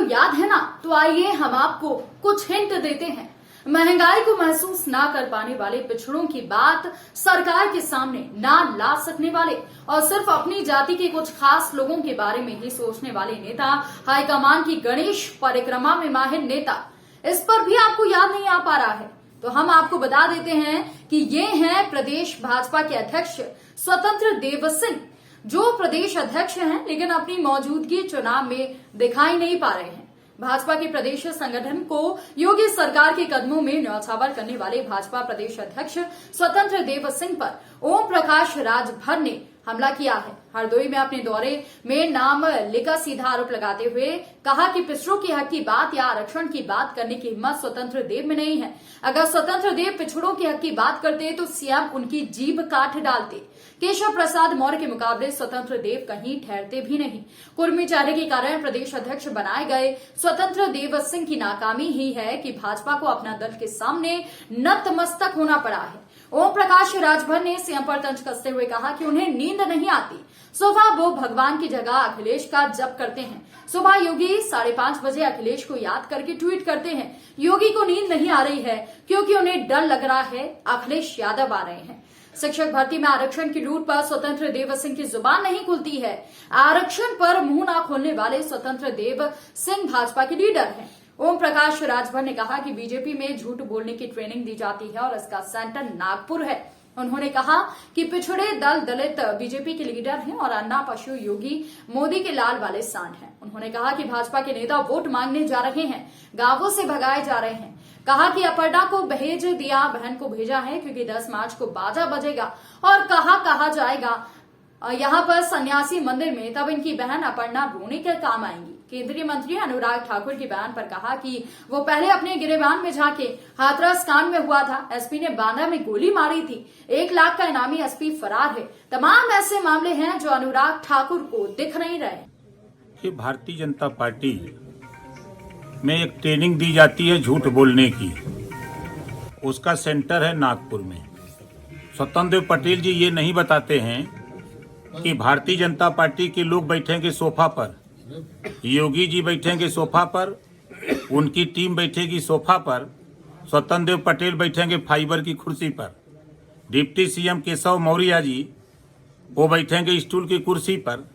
याद है ना, तो आइए हम आपको कुछ हिंट देते हैं। महंगाई को महसूस ना कर पाने वाले पिछड़ों की बात सरकार के सामने ना ला सकने वाले और सिर्फ अपनी जाति के कुछ खास लोगों के बारे में ही सोचने वाले नेता, हाईकमान की गणेश परिक्रमा में माहिर नेता, इस पर भी आपको याद नहीं आ पा रहा है तो हम आपको बता देते हैं कि ये हैं प्रदेश भाजपा के अध्यक्ष स्वतंत्र देव सिंह, जो प्रदेश अध्यक्ष हैं लेकिन अपनी मौजूदगी चुनाव में दिखाई नहीं पा रहे हैं। भाजपा के प्रदेश संगठन को योगी सरकार के कदमों में न्यौछावर करने वाले भाजपा प्रदेश अध्यक्ष स्वतंत्र देव सिंह पर ओम प्रकाश राजभर ने हमला किया है। हरदोई में अपने दौरे में नाम लेकर सीधा आरोप लगाते हुए कहा कि पिछड़ों के हक की बात या आरक्षण की बात करने की हिम्मत स्वतंत्र देव में नहीं है। अगर स्वतंत्र देव पिछड़ों के हक की बात करते तो सीएम उनकी जीभ काट डालते। केशव प्रसाद मौर्य के मुकाबले स्वतंत्र देव कहीं ठहरते भी नहीं। कुर्मी चेहरे के कारण प्रदेश अध्यक्ष बनाए गए स्वतंत्र देव सिंह की नाकामी ही है कि भाजपा को अपना दल के सामने नतमस्तक होना पड़ा है। ओम प्रकाश राजभर ने सीएम पर तंज कसते हुए कहा कि उन्हें नींद नहीं आती, सुबह वो भगवान की जगह अखिलेश का जप करते हैं। सुबह योगी 5:30 बजे अखिलेश को याद करके ट्वीट करते हैं। योगी को नींद नहीं आ रही है क्योंकि उन्हें डर लग रहा है अखिलेश यादव आ रहे हैं। शिक्षक भर्ती में आरक्षण की लूट पर स्वतंत्र देव सिंह की जुबान नहीं खुलती है। आरक्षण पर मुंह ना खोलने वाले स्वतंत्र देव सिंह भाजपा के लीडर हैं। ओम प्रकाश राजभर ने कहा कि बीजेपी में झूठ बोलने की ट्रेनिंग दी जाती है और इसका सेंटर नागपुर है। उन्होंने कहा कि पिछड़े दल दलित बीजेपी के लीडर हैं और अन्ना पशु योगी मोदी के लाल वाले सांड हैं। उन्होंने कहा कि भाजपा के नेता वोट मांगने जा रहे हैं, गांवों से भगाए जा रहे हैं। कहा कि अपर्णा को भेज दिया, बहन को भेजा है क्योंकि 10 मार्च को बाजा बजेगा और कहा जाएगा यहाँ पर सन्यासी मंदिर में, तब इनकी बहन अपर्णा रोने के काम आएंगी। केंद्रीय मंत्री अनुराग ठाकुर के बयान पर कहा कि वो पहले अपने गिरेबान में झांके। हाथरस कांड में हुआ था, एसपी ने बांदा में गोली मारी थी, 1 लाख का इनामी एसपी फरार है। तमाम ऐसे मामले हैं जो अनुराग ठाकुर को दिख नहीं रहे। भारतीय जनता पार्टी में एक ट्रेनिंग दी जाती है झूठ बोलने की, उसका सेंटर है नागपुर में। स्वतंत्र देव पटेल जी ये नहीं बताते हैं कि भारतीय जनता पार्टी के लोग बैठेंगे सोफा पर, योगी जी बैठेंगे सोफा पर, उनकी टीम बैठेगी सोफा पर, स्वतंत्र देव पटेल बैठेंगे फाइबर की कुर्सी पर, डिप्टी सीएम केशव मौर्य जी वो बैठेंगे स्टूल की कुर्सी पर,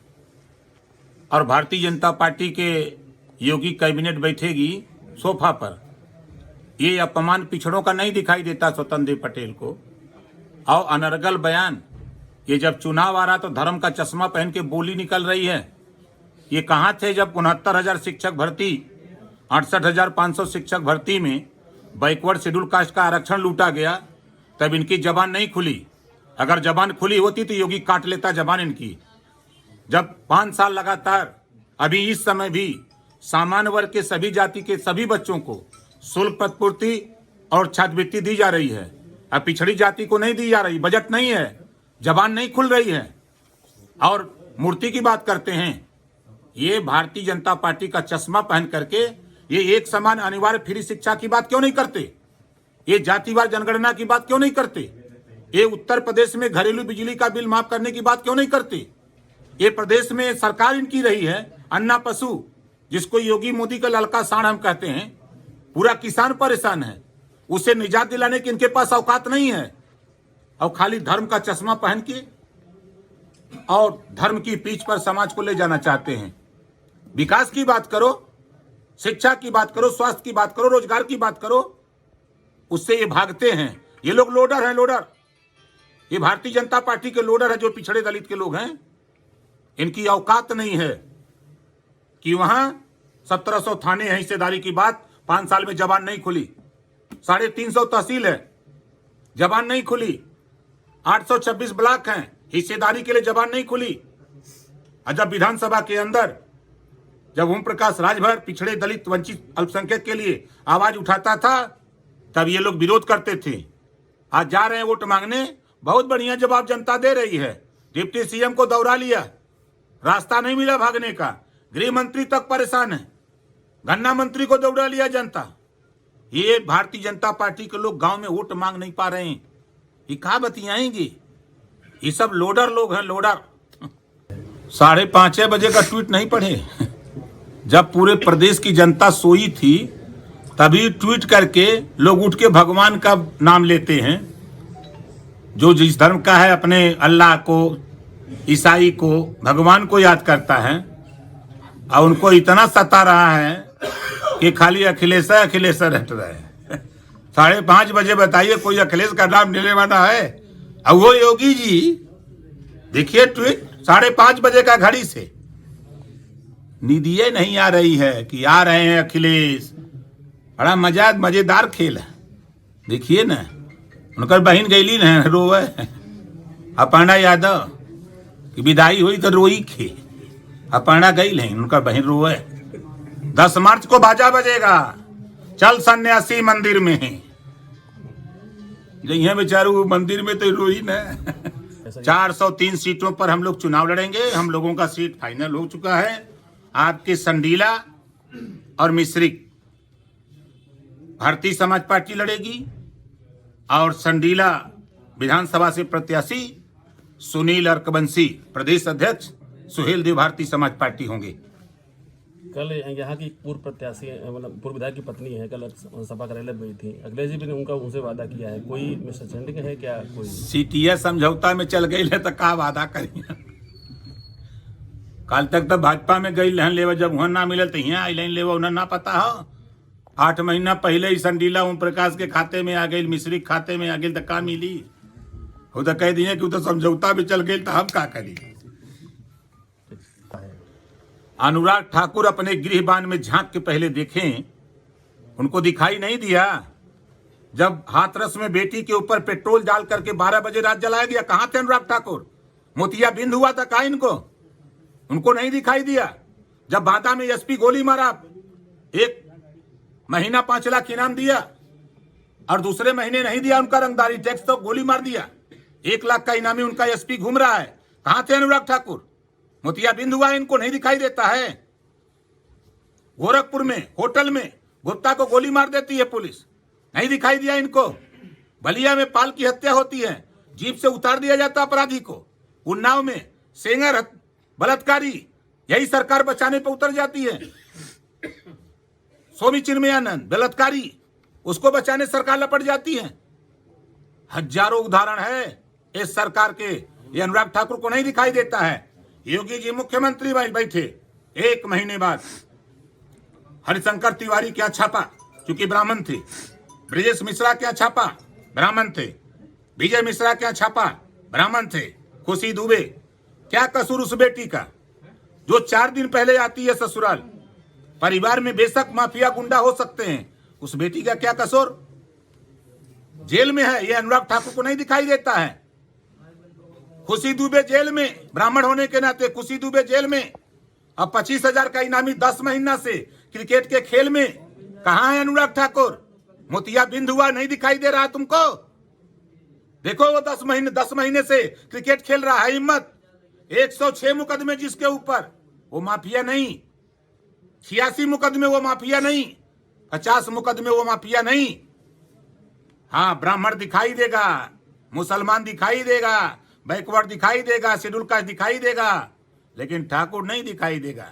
और भारतीय जनता पार्टी के योगी कैबिनेट बैठेगी सोफा पर। ये अपमान पिछड़ों का नहीं दिखाई देता स्वतंत्र देव पटेल को। और अनर्गल बयान, ये जब चुनाव आ रहा तो धर्म का चश्मा पहन के बोली निकल रही है। ये कहाँ थे जब 69,000 शिक्षक भर्ती, 68,500 शिक्षक भर्ती में बैकवर्ड शेड्यूल कास्ट का आरक्षण लूटा गया, तब इनकी जबान नहीं खुली। अगर जबान खुली होती तो योगी काट लेता जबान इनकी। जब 5 साल लगातार, अभी इस समय भी सामान्य वर्ग के सभी जाति के सभी बच्चों को शुल्क प्रतिपूर्ति और छात्रवृत्ति दी जा रही है, अब पिछड़ी जाति को नहीं दी जा रही। बजट नहीं है, जबान नहीं खुल रही है और मूर्ति की बात करते हैं। ये भारतीय जनता पार्टी का चश्मा पहन करके ये एक समान अनिवार्य फ्री शिक्षा की बात क्यों नहीं करते? ये जातिवार जनगणना की बात क्यों नहीं करते? ये उत्तर प्रदेश में घरेलू बिजली का बिल माफ करने की बात क्यों नहीं करते? ये प्रदेश में सरकार इनकी रही है अन्ना पशु, जिसको योगी मोदी का ललका सांड हम कहते हैं। पूरा किसान परेशान है, उसे निजात दिलाने की इनके पास औकात नहीं है। और खाली धर्म का चश्मा पहन के और धर्म की पीठ पर समाज को ले जाना चाहते हैं। विकास की बात करो, शिक्षा की बात करो, स्वास्थ्य की बात करो, रोजगार की बात करो, उससे ये भागते हैं। ये लोग लोडर हैं, लोडर। ये भारतीय जनता पार्टी के लोडर है जो पिछड़े दलित के लोग हैं। इनकी औकात नहीं है कि वहां 1700 थाने हैं, हिस्सेदारी की बात 5 साल में जबान नहीं खुली। 350 तहसील है, जबान नहीं खुली। 826 ब्लॉक हैं, हिस्सेदारी के लिए जबान नहीं खुली। जब विधानसभा के अंदर जब ओम प्रकाश राजभर पिछड़े दलित वंचित अल्पसंख्यक के लिए आवाज उठाता था, तब ये लोग विरोध करते थे। आज जा रहे हैं वोट मांगने, बहुत बढ़िया जवाब जनता दे रही है। डिप्टी सीएम को दौड़ा लिया, रास्ता नहीं मिला भागने का। गृह मंत्री तक परेशान है, गन्ना मंत्री को दौड़ा लिया जनता। ये भारतीय जनता पार्टी के लोग गांव में वोट मांग नहीं पा रहे हैं, ये कहा बतियाएंगे? ये सब लोडर लोग हैं, लोडर। 5:30 बजे का ट्वीट नहीं पढ़े? जब पूरे प्रदेश की जनता सोई थी तभी ट्वीट करके लोग उठ के भगवान का नाम लेते हैं। जो जिस धर्म का है अपने अल्लाह को, ईसाई को, भगवान को याद करता है, और उनको इतना सता रहा है कि खाली अखिलेश हट रहा है। 5:30 बजे बताइए कोई अखिलेश का नाम लेने वाला है? अब वो योगी जी देखिए ट्वीट 5:30 बजे का घड़ी से, नींदिए नहीं आ रही है कि आ रहे हैं अखिलेश। बड़ा मजेदार खेल है। देखिए ना, उनकर बहन गईली न रोवे, अपर्णा यादव की विदाई हुई तो रोई खे, अपर्णा गई नहीं, उनका बहन रोवे। 10 मार्च को बाजा बजेगा, चल सन्यासी मंदिर में। जइए बेचारू मंदिर में तो रोई न। 403 सीटों पर हम लोग चुनाव लड़ेंगे। हम लोगों का सीट फाइनल हो चुका है। आपके संडीला और मिश्रिक भारतीय समाज पार्टी लड़ेगी, और संडीला विधानसभा से प्रत्याशी सुनील अर्कबंसी, प्रदेश अध्यक्ष सुहेल देव भारतीय समाज पार्टी होंगे। कल यहाँ की पूर्व प्रत्याशी मतलब पूर्व विधायक की पत्नी है, कल सपा कार्यालय गई थी। अखिलेश जी ने उनसे वादा किया है, कोई मिसअंडरस्टैंडिंग है क्या? कोई सीटीए समझौता में चल गई है तो का वादा करिए। कल तक तो भाजपा में गई लहन लेवा, जब वहां ना मिले तो यहाँ आई लाइन लेवा, उन्हें ना पता हो। 8 महीना पहले ही संडीला ओम प्रकाश के खाते में आ गई, मिश्री खाते में आ गई, तो का मिली? वो तो कह दिए कि वो तो समझौता भी चल गई, तो हम का करी? अनुराग ठाकुर अपने गृहबान में झांक के पहले देखें, उनको दिखाई नहीं दिया जब हाथरस में बेटी के ऊपर पेट्रोल डाल करके 12 बजे रात जलाया गया? कहां थे अनुराग ठाकुर? मोतियाबिंद हुआ था का इनको? उनको नहीं दिखाई दिया जब बांदा में एसपी गोली मारा, 1 महीना 5 लाख इनाम दिया, और दूसरे महीने नहीं दिया उनका रंगदारी टैक्स, तो गोली मार दिया। 1 लाख का इनामी उनका एसपी घूम रहा है। कहां थे अनुराग ठाकुर? मोतियाबिंद हुआ, इनको नहीं दिखाई देता है। गोरखपुर में होटल में गुप्ता को गोली मार देती है पुलिस, नहीं दिखाई दिया इनको। बलिया में पाल की हत्या होती है, जीप से उतार दिया जाता अपराधी को। उन्नाव में सेंगर बलात्कारी, यही सरकार बचाने पर उतर जाती है। स्वामी चिन्मयानंद बलात्कारी, उसको बचाने सरकार लपट जाती है। हजारों उदाहरण है इस सरकार के, ये अनुराग ठाकुर को नहीं दिखाई देता है। योगी जी मुख्यमंत्री बैठे 1 महीने बाद हरिशंकर तिवारी क्या छापा, क्योंकि ब्राह्मण थे। ब्रजेश मिश्रा क्या छापा, ब्राह्मण थे। विजय मिश्रा क्या छापा, ब्राह्मण थे। खुशी दुबे, क्या कसूर उस बेटी का जो 4 दिन पहले आती है ससुराल? परिवार में बेशक माफिया गुंडा हो सकते हैं, उस बेटी का क्या कसूर? जेल में है, यह अनुराग ठाकुर को नहीं दिखाई देता है। खुशी दुबे जेल में, ब्राह्मण होने के नाते खुशी दुबे जेल में। अब 25,000 का इनामी 10 महीना से क्रिकेट के खेल में। कहां है अनुराग ठाकुर? मोतियाबिंद हुआ, नहीं दिखाई दे रहा तुमको? देखो वो 10 महीने से क्रिकेट खेल रहा है। हिम्मत, 106 मुकदमे जिसके ऊपर, वो माफिया नहीं। 86 मुकदमे वो माफिया नहीं, 50 मुकदमे वो माफिया नहीं। हाँ, ब्राह्मण दिखाई देगा, मुसलमान दिखाई देगा, बैकवर्ड दिखाई देगा, शेड्यूल कास्ट दिखाई देगा, लेकिन ठाकुर नहीं दिखाई देगा।